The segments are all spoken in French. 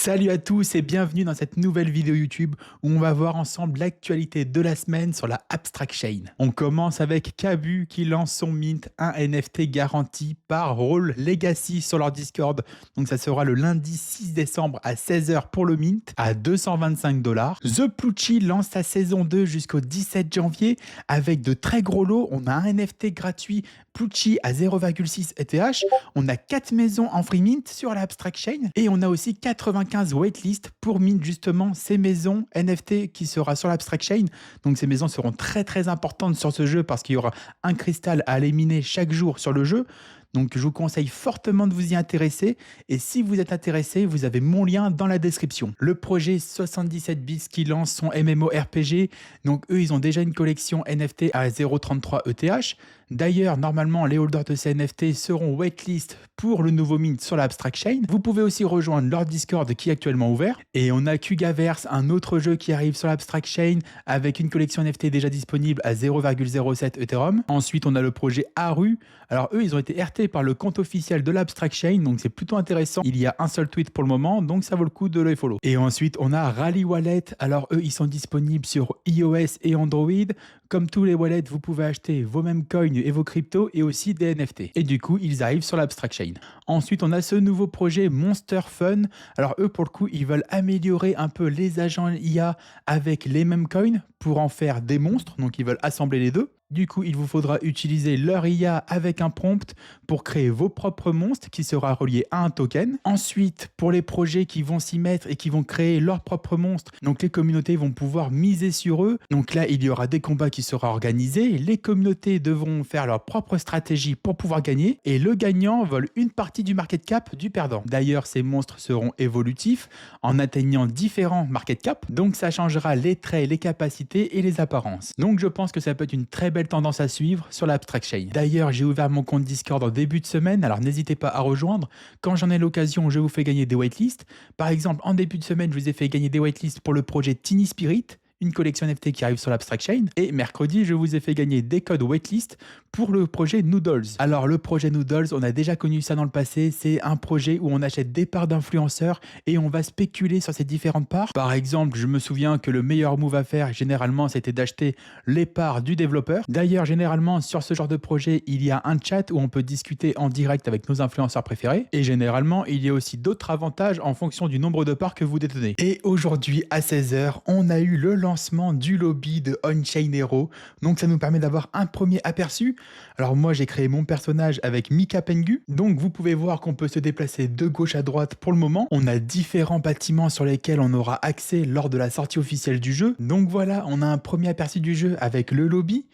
Salut à tous et bienvenue dans cette nouvelle vidéo YouTube où on va voir ensemble l'actualité de la semaine sur la Abstract Chain. On commence avec Kabu qui lance son mint, un NFT garanti par Roll Legacy sur leur Discord. Donc ça sera le lundi 6 décembre à 16 h pour le mint à 225 $. The Pluchy lance sa saison 2 jusqu'au 17 janvier avec de très gros lots. On a un NFT gratuit Pluchy à 0,6 ETH. On a 4 maisons en free mint sur la Abstract Chain et on a aussi 95 waitlist pour mint justement ces maisons NFT qui sera sur l'Abstract Chain. Donc ces maisons seront très importantes sur ce jeu parce qu'il y aura un cristal à éliminer chaque jour sur le jeu. Donc je vous conseille fortement de vous y intéresser et si vous êtes intéressé, vous avez mon lien dans la description. Le projet 77 Bits qui lance son MMORPG, donc eux ils ont déjà une collection NFT à 0,33 ETH. D'ailleurs, normalement, les holders de ces NFT seront waitlist pour le nouveau mint sur l'Abstract Chain. Vous pouvez aussi rejoindre leur Discord qui est actuellement ouvert. Et on a Kugaverse, un autre jeu qui arrive sur l'Abstract Chain avec une collection NFT déjà disponible à 0,07 Ethereum. Ensuite, on a le projet Aru. Alors eux, ils ont été RT par le compte officiel de l'Abstract Chain, donc c'est plutôt intéressant. Il y a un seul tweet pour le moment, donc ça vaut le coup de les follow. Et ensuite, on a Rally Wallet. Alors eux, ils sont disponibles sur iOS et Android. Comme tous les wallets, vous pouvez acheter vos mêmes coins et vos cryptos et aussi des NFT. Et du coup, ils arrivent sur l'Abstract Chain. Ensuite, on a ce nouveau projet Monster Fun. Alors eux, pour le coup, ils veulent améliorer un peu les agents IA avec les mêmes coins pour en faire des monstres. Donc ils veulent assembler les deux. Du coup, il vous faudra utiliser leur IA avec un prompt pour créer vos propres monstres qui sera relié à un token. Ensuite, pour les projets qui vont s'y mettre et qui vont créer leurs propres monstres, donc les communautés vont pouvoir miser sur eux. Donc là, il y aura des combats qui seront organisés. Les communautés devront faire leur propre stratégie pour pouvoir gagner. Et le gagnant vole une partie du market cap du perdant. D'ailleurs, ces monstres seront évolutifs en atteignant différents market cap. Donc ça changera les traits, les capacités et les apparences. Donc je pense que ça peut être une très belle tendance à suivre sur l'Abstract Chain. D'ailleurs, j'ai ouvert mon compte Discord en début de semaine, alors n'hésitez pas à rejoindre. Quand j'en ai l'occasion, je vous fais gagner des waitlists. Par exemple, en début de semaine, je vous ai fait gagner des waitlists pour le projet Tiny Spirit, une collection NFT qui arrive sur l'Abstract Chain. Et mercredi, je vous ai fait gagner des codes waitlist pour le projet Noodles. Alors le projet Noodles, on a déjà connu ça dans le passé. C'est un projet où on achète des parts d'influenceurs et on va spéculer sur ces différentes parts. Par exemple, je me souviens que le meilleur move à faire, généralement, c'était d'acheter les parts du développeur. D'ailleurs, généralement, sur ce genre de projet, il y a un chat où on peut discuter en direct avec nos influenceurs préférés. Et généralement, il y a aussi d'autres avantages en fonction du nombre de parts que vous détenez. Et aujourd'hui, à 16 h, on a eu le lancement du lobby de On-Chain Hero. Donc ça nous permet d'avoir un premier aperçu. Alors moi j'ai créé mon personnage avec Mika Pengu. Donc vous pouvez voir qu'on peut se déplacer de gauche à droite pour le moment. On a différents bâtiments sur lesquels on aura accès lors de la sortie officielle du jeu. Donc voilà, on a un premier aperçu du jeu avec le lobby.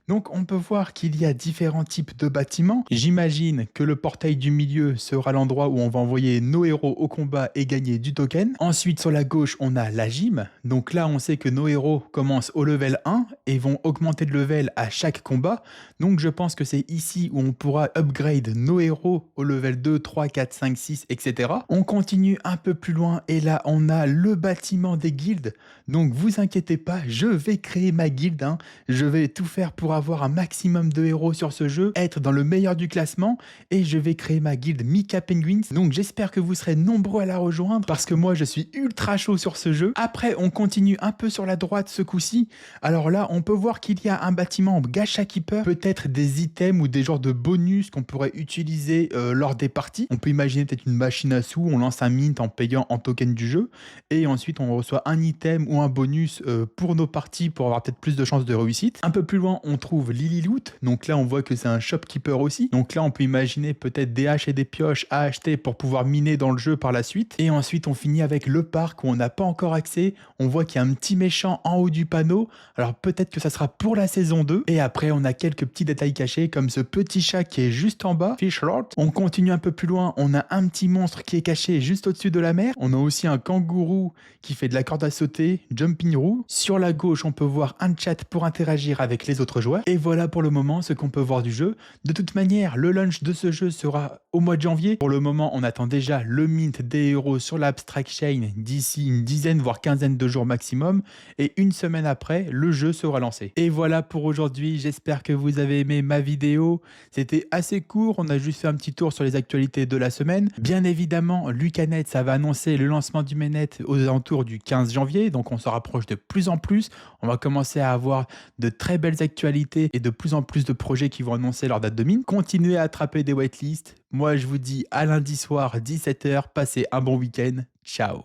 Donc on peut voir qu'il y a différents types de bâtiments. J'imagine que le portail du milieu sera l'endroit où on va envoyer nos héros au combat et gagner du token. Ensuite sur la gauche on a la gym. Donc là on sait que nos héros commencent au level 1 et vont augmenter de level à chaque combat. Donc je pense que c'est ici où on pourra upgrade nos héros au level 2, 3, 4, 5, 6, etc. On continue un peu plus loin et là on a le bâtiment des guildes. Donc vous inquiétez pas, je vais créer ma guilde. Je vais tout faire pour avoir un maximum de héros sur ce jeu, être dans le meilleur du classement et je vais créer ma guilde Mika Penguins. Donc j'espère que vous serez nombreux à la rejoindre parce que moi je suis ultra chaud sur ce jeu. Après on continue un peu sur la droite ce coup-ci. Alors là on peut voir qu'il y a un bâtiment Gacha Keeper, peut-être des items ou des genres de bonus qu'on pourrait utiliser lors des parties. On peut imaginer peut-être une machine à sous, on lance un mint en payant en token du jeu et ensuite on reçoit un item ou un bonus pour nos parties pour avoir peut-être plus de chances de réussite. Un peu plus loin on trouve Lily Loot, donc là on voit que c'est un shopkeeper aussi, donc là on peut imaginer peut-être des haches et des pioches à acheter pour pouvoir miner dans le jeu par la suite. Et ensuite on finit avec le parc où on n'a pas encore accès, on voit qu'il y a un petit méchant en haut du panneau, alors peut-être que ça sera pour la saison 2, et après on a quelques petits détails cachés comme ce petit chat qui est juste en bas, Fishlord. On continue un peu plus loin, on a un petit monstre qui est caché juste au-dessus de la mer, on a aussi un kangourou qui fait de la corde à sauter, Jumping Roo. Sur la gauche on peut voir un chat pour interagir avec les autres joueurs. joueurs. Et voilà pour le moment ce qu'on peut voir du jeu. De toute manière, le launch de ce jeu sera au mois de janvier. Pour le moment, on attend déjà le mint des héros sur l'Abstract Chain d'ici une dizaine voire quinzaine de jours maximum. Et une semaine après, le jeu sera lancé. Et voilà pour aujourd'hui. J'espère que vous avez aimé ma vidéo. C'était assez court. On a juste fait un petit tour sur les actualités de la semaine. Bien évidemment, Lucanet, ça va annoncer le lancement du mainnet aux alentours du 15 janvier. Donc on se rapproche de plus en plus. On va commencer à avoir de très belles actualités et de plus en plus de projets qui vont annoncer leur date de mine. Continuez à attraper des whitelists. Moi, je vous dis à lundi soir, 17 h. Passez un bon week-end. Ciao.